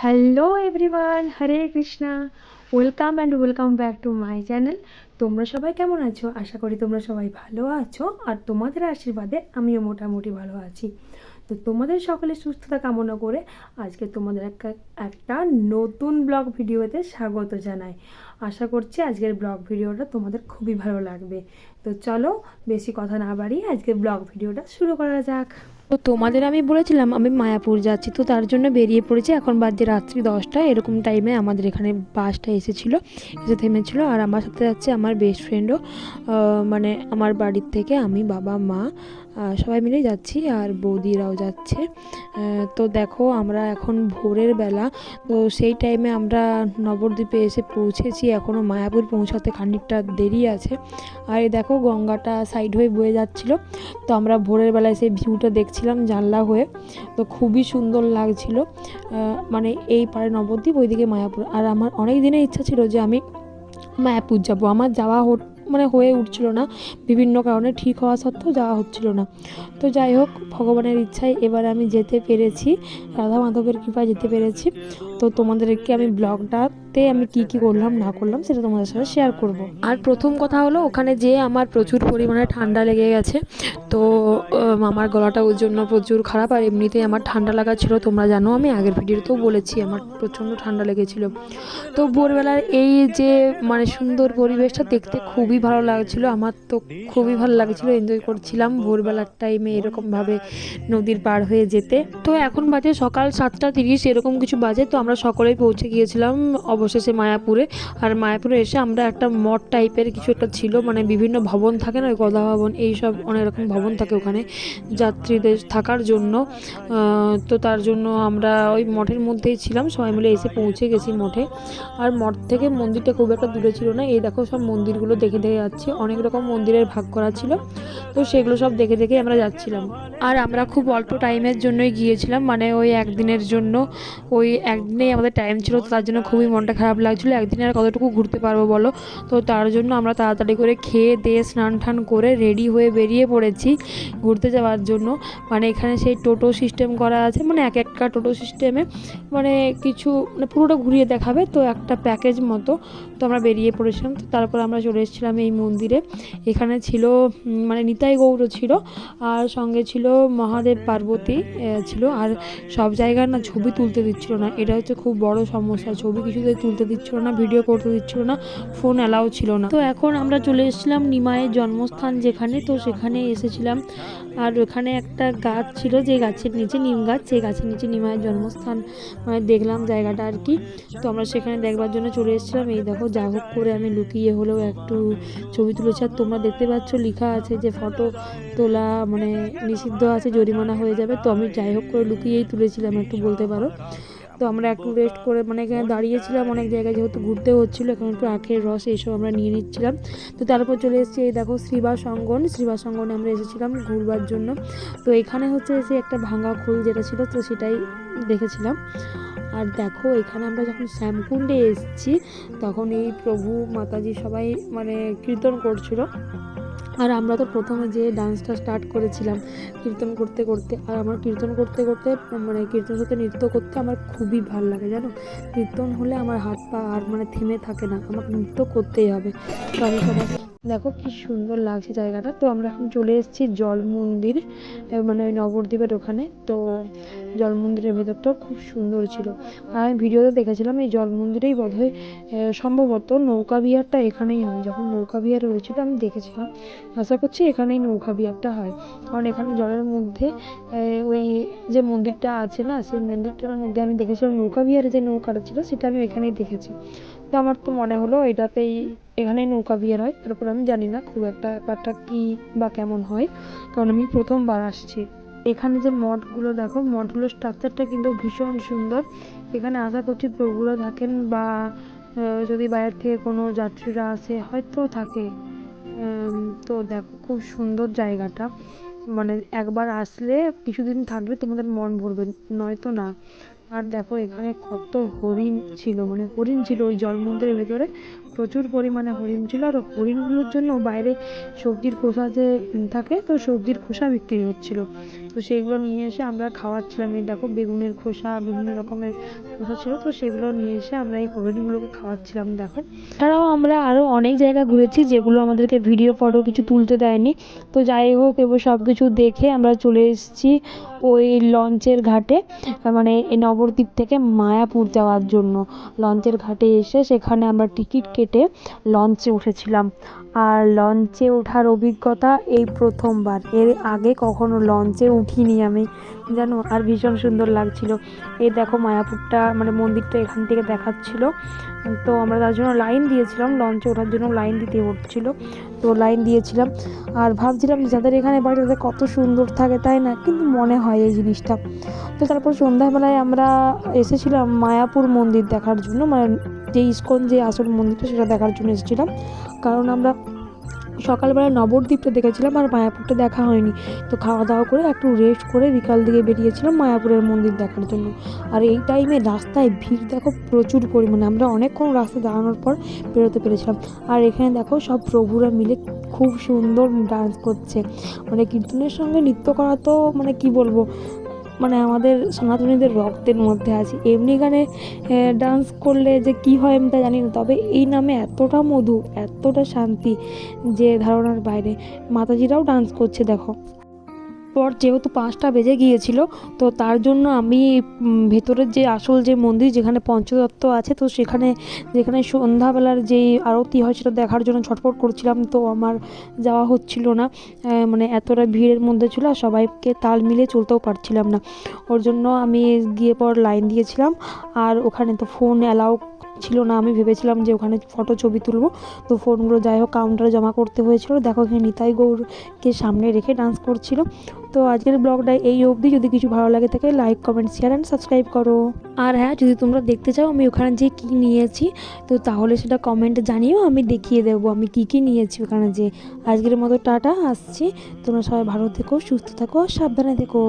Hello everyone, Hare Krishna. Welcome and welcome back to my channel. তোমরা সবাই কেমন আছো? আশা করি তোমরা সবাই ভালো আছো, আর তোমাদের আশীর্বাদে আমিও মোটামুটি ভালো আছি। তো তোমাদের সকলের সুস্থতা কামনা করে আজকে তোমাদের একটা নতুন ব্লগ ভিডিওতে স্বাগত জানাই। আশা করছি আজকের ব্লগ ভিডিওটা তোমাদের খুবই ভালো লাগবে। তো চলো বেশি কথা না বাড়িয়ে আজকের ব্লগ ভিডিওটা শুরু করা যাক। তো তোমাদের আমি বলেছিলাম আমি মায়াপুর যাচ্ছি, তো তার জন্য বেরিয়ে পড়েছি। এখন বাজে রাত্রি 10টা, এরকম টাইমে আমাদের এখানে বাসটা এসে থেমেছিল। আর আমার সাথে যাচ্ছে আমার বেস্ট ফ্রেন্ডও, মানে আমার বাড়ির থেকে আমি, বাবা, মা সবাই মিলেই যাচ্ছি, আর বৌদিরাও যাচ্ছে। তো দেখো আমরা এখন ভোরের বেলা, তো সেই টাইমে আমরা নবদ্বীপে এসে পৌঁছেছি। এখনও মায়াপুর পৌঁছাতে খানিকটা দেরি আছে। আর এই দেখো গঙ্গাটা সাইড হয়ে বয়ে যাচ্ছিল, তো আমরা ভোরের বেলায় সেই ভিউটা দেখছিলাম জানলা হয়ে। তো খুবই সুন্দর লাগছিল, মানে এই পারে নবদ্বীপ, ওইদিকে মায়াপুর। আর আমার অনেক দিনের ইচ্ছা ছিল যে আমি মায়াপুর যাব, আমার যাওয়া হয়ে উঠছিল না, বিভিন্ন কারণে ঠিক হওয়া সত্ত্বেও যাওয়া হচ্ছিল না। তো যাই হোক, ভগবানের ইচ্ছায় এবার আমি যেতে পেরেছি, রাধা মাধবের কৃপায় যেতে পেরেছি। তো তোমাদেরকে আমি ব্লগটাতে আমি কি করলাম না করলাম সেটা তোমাদের সাথে শেয়ার করব। আর প্রথম কথা হলো, ওখানে যেয়ে আমার প্রচুর পরিমাণে ঠান্ডা লেগে গেছে। তো আমার গলাটা ওই জন্য প্রচুর খারাপ, আর এমনিতেই আমার ঠান্ডা লাগা ছিল। তোমরা জানো আমি আগের ভিডিওতেও বলেছি আমার প্রচণ্ড ঠান্ডা লেগেছিল। তো ভোরবেলার এই যে মানে সুন্দর পরিবেশটা দেখতে খুবই ভালো লাগছিল, আমার তো খুবই ভালো লাগছিল, এনজয় করছিলাম ভোরবেলার টাইমে এরকমভাবে নদীর পার হয়ে যেতে। তো এখন বাজে সকাল 7:30 এরকম কিছু বাজে। তো আমরা সকলেই পৌঁছে গিয়েছিলাম অবশেষে মায়াপুরে। আর মায়াপুরে এসে আমরা একটা মঠ টাইপের কিছু একটা ছিল, মানে বিভিন্ন ভবন থাকে না, গদা ভবন, এইসব অনেক রকম ভবন থাকে ওখানে যাত্রীদের থাকার জন্য। তো তার জন্য আমরা ওই মঠের মধ্যেই ছিলাম, সবাই মিলে এসে পৌঁছে গেছি মঠে। আর মঠ থেকে মন্দিরটা খুব একটা দূরে ছিল না। এই দেখো সব মন্দিরগুলো দেখে দেখে যাচ্ছি, অনেক রকম মন্দিরের ভাগ করা ছিল, তো সেগুলো সব দেখে দেখে আমরা যাচ্ছিলাম। আর আমরা খুব অল্প টাইমের জন্যই গিয়েছিলাম, মানে ওই একদিনের জন্য, ওই একদিনেই আমাদের টাইম ছিল। তো তার জন্য খুবই মনটা খারাপ লাগছিলো, একদিনে আর কতটুকু ঘুরতে পারবো বলো। তো তার জন্য আমরা তাড়াতাড়ি করে খেয়ে দিয়ে স্নান টান করে রেডি হয়ে বেরিয়ে পড়েছি ঘুরতে যাওয়ার জন্য। মানে এখানে সেই টোটো সিস্টেম করা আছে, মানে এক একটা টোটো সিস্টেমে মানে কিছু মানে পুরোটা ঘুরিয়ে দেখাবে, তো একটা প্যাকেজ মতো। তো আমরা বেরিয়ে পড়েছিলাম। তো তারপর আমরা চলে এসেছিলাম এই মন্দিরে। এখানে ছিল মানে নিতাই গৌর ছিল, আর সঙ্গে ছিল মহাদেব পার্বতী ছিল। আর সব জায়গায় না ছবি তুলতে দিচ্ছিল না, এটা হচ্ছে খুব বড় সমস্যা, ছবি কিছুতেই তুলতে দিচ্ছিল না, ভিডিও করতে দিচ্ছিল না, ফোন অ্যালাউ ছিল না। তো এখন আমরা চলে এসেছিলাম নিমাইয়ের জন্মস্থান যেখানে, তো সেখানে এসেছিলাম। আর ওখানে একটা গাছ ছিল, যে গাছের নিচে নিম গাছ, সেই গাছের নিচে নিমাইয়ের জন্মস্থান মানে দেখলাম জায়গাটা আর কি। তো আমরা সেখানে দেখবার জন্য চলে এসেছিলাম। এই দেখো যা হোক করে আমি লুকিয়ে হলেও একটু ছবি তুলেছি। আর তোমরা দেখতে পাচ্ছ লেখা আছে যে ফটো তোলা মানে নিষিদ্ধ আছে, জরিমানা হয়ে যাবে। তো আমি যাই হোক করে লুকিয়েই তুলেছিলাম একটু বলতে পারো। তো আমরা একটু রেস্ট করে মানে এখানে দাঁড়িয়েছিলাম অনেক জায়গায়, যেহেতু ঘুরতে হচ্ছিলো, এখন একটু আখের রস এইসব আমরা নিয়ে নিচ্ছিলাম। তো তারপর চলে এসেছি এই দেখো শ্রীবাস অঙ্গনে আমরা এসেছিলাম ঘুরবার জন্য। তো এখানে হচ্ছে যে একটা ভাঙা খোল যেটা ছিল, তো সেটাই দেখেছিলাম। আর দেখো এখানে আমরা যখন শ্যামকুণ্ডে এসেছি, তখন এই প্রভু মাতাজি সবাই মানে কীর্তন করছিল। আর আমরা তো প্রথমে যে ডান্সটা স্টার্ট করেছিলাম কীর্তন করতে করতে। আর আমার কীর্তন করতে করতে মানে কীর্তনের সাথে নৃত্য করতে আমার খুবই ভালো লাগে জানো। কীর্তন হলে আমার হাত পা আর মানে থেমে থাকে না, আমাকে নৃত্য করতেই হবে। তো আমি সবাই দেখো কি সুন্দর লাগছে জায়গাটা। তো আমরা এখন চলে এসেছি জল মন্দির, মানে ওই নবদ্বীপের ওখানে। তো জল মন্দিরের ভেতরটাও খুব সুন্দর ছিল। আর আমি ভিডিওতে দেখেছিলাম এই জল মন্দিরেই বোধহয় সম্ভবত নৌকা বিহারটা এখানেই হয়, যখন নৌকা বিহার হয়েছিল আমি দেখেছিলাম। আশা করছি এখানেই নৌকা বিহারটা হয়, কারণ এখানে জলের মধ্যে ওই যে মন্দিরটা আছে না, সেই মন্দিরটার মধ্যে আমি দেখেছিলাম নৌকা বিহারে যে নৌকাটা ছিল সেটা আমি এখানেই দেখেছি। তো আমার তো মনে হলো এটাতেই এখানেই নৌকা বিহার হয়। তারপর আমি জানি না খুব একটা ব্যাপারটা কী বা কেমন হয়, কারণ আমি প্রথমবার আসছি। এখানে যে মঠগুলো দেখো, মঠগুলোর স্ট্রাকচারটা কিন্তু ভীষণ সুন্দর। এখানে আশা করছি প্রভুরা থাকেন, বা যদি বাইরে থেকে কোনো যাত্রীরা আসে হয়তো থাকে। তো দেখো খুব সুন্দর জায়গাটা, মানে একবার আসলে কিছুদিন থাকলে তোমাদের মন ভরবে, নয়তো না। আর দেখো এখানে কত হরিণ ছিল, মানে হরিণ ছিল ওই জল মন্দিরের ভেতরে, প্রচুর পরিমাণে হরিণ ছিল। আর হরিণগুলোর জন্য বাইরে সবজির খোসা যে থাকে, তো সবজির খোসা বিক্রি হচ্ছিল। তো সেগুলো নিয়ে এসে আমরা খাওয়াচ্ছিলাম। এই দেখো বেগুনের খোসা, বিভিন্ন রকমের খোসা ছিল, তো সেগুলো নিয়ে এসে আমরা এই হরিণগুলোকে খাওয়াচ্ছিলাম। দেখো এছাড়াও আমরা আরও অনেক জায়গা ঘুরেছি যেগুলো আমাদেরকে ভিডিও ফটো কিছু তুলতে দেয়নি। তো যাই হোক, এবার সব কিছু দেখে আমরা চলে এসেছি ওই লঞ্চের ঘাটে, মানে এই নবদ্বীপ থেকে মায়াপুর যাওয়ার জন্য। লঞ্চের ঘাটে এসে সেখানে আমরা টিকিট কেটে লঞ্চে উঠেছিলাম। আর লঞ্চে ওঠার অভিজ্ঞতা এই প্রথমবার, এর আগে কখনো লঞ্চে উঠিনি আমি, জানো। আর ভীষণ সুন্দর লাগছিল। এই দেখো মায়াপুরটা, মানে মন্দিরটা এখান থেকে দেখাচ্ছিল। তো আমরা তার জন্য লাইন দিয়েছিলাম, লঞ্চে ওঠার জন্য লাইন দিতে হচ্ছিলো, তো লাইন দিয়েছিলাম। আর ভাবছিলাম যাদের এখানে বাড়ি তাদের কত সুন্দর থাকে, তাই না? কিন্তু মনে হয় এই জিনিসটা। তো তারপর সন্ধ্যাবেলায় আমরা এসেছিলাম মায়াপুর মন্দির দেখার জন্য, মানে যে ইস্কন যে আসল মন্দিরটা সেটা দেখার জন্য এসেছিলাম। কারণ আমরা সকালবেলায় নবদ্বীপটা দেখেছিলাম আর মায়াপুরটা দেখা হয়নি। তো খাওয়া দাওয়া করে একটু রেস্ট করে বিকাল দিকে বেরিয়েছিলাম মায়াপুরের মন্দির দেখার জন্য। আর এই টাইমে রাস্তায় ভিড় দেখো প্রচুর পরিমাণে, আমরা অনেকক্ষণ রাস্তায় দাঁড়ানোর পর বেরোতে পেরেছিলাম। আর এখানে দেখো সব প্রভুরা মিলে খুব সুন্দর ডান্স করছে, মানে কীর্তনের সঙ্গে নৃত্য করা তো মানে কি বলবো, মানে আমাদের সনাতনীদের রক্তের মধ্যে আছে। এমনি গানে ডান্স করলে যে কি হয় আমি তা জানি না, তবে এই নামে এতটা মধু, এতটা শান্তি যে ধারণার বাইরে। মাতাজিরাও ডান্স করছে দেখো। পর যেহেতু 5টা বেজে গিয়েছিল, তো তার জন্য আমি ভেতরের যে আসল যে মন্দির যেখানে পঞ্চতত্ত্ব আছে, তো সেখানে যেখানে সন্ধ্যাবেলার যেই আরতি হয় সেটা দেখার জন্য ছটফট করছিলাম। তো আমার যাওয়া হচ্ছিল না, মানে এতটা ভিড়ের মধ্যে ছিল আর সবাইকে তাল মিলিয়ে চলতেও পারছিলাম না। ওর জন্য আমি গিয়ে পর লাইন দিয়েছিলাম। আর ওখানে তো ফোন অ্যালাউ ছিল না, আমি ভেবেছিলাম যে ওখানে ফটো ছবি তুলবো। তো ফোনগুলো যাই হোক কাউন্টারে জমা করতে হয়েছিল। দেখো এখানে নিতাই গৌরকে সামনে রেখে ডান্স করছিল। তো আজকের ব্লগটা এই অবধি। যদি কিছু ভালো লাগে থাকে like comment share and subscribe করো। আর হ্যাঁ, যদি তোমরা দেখতে চাও আমি ওখানে যে কী নিয়েছি, তো তাহলে সেটা কমেন্টে জানিও, আমি দেখিয়ে দেবো আমি কী নিয়েছি ওখানে যে। আজকের মতো টাটা, আসছি। তোমরা সবাই ভালো থেকো, সুস্থ থাকো আর সাবধানে থেকো।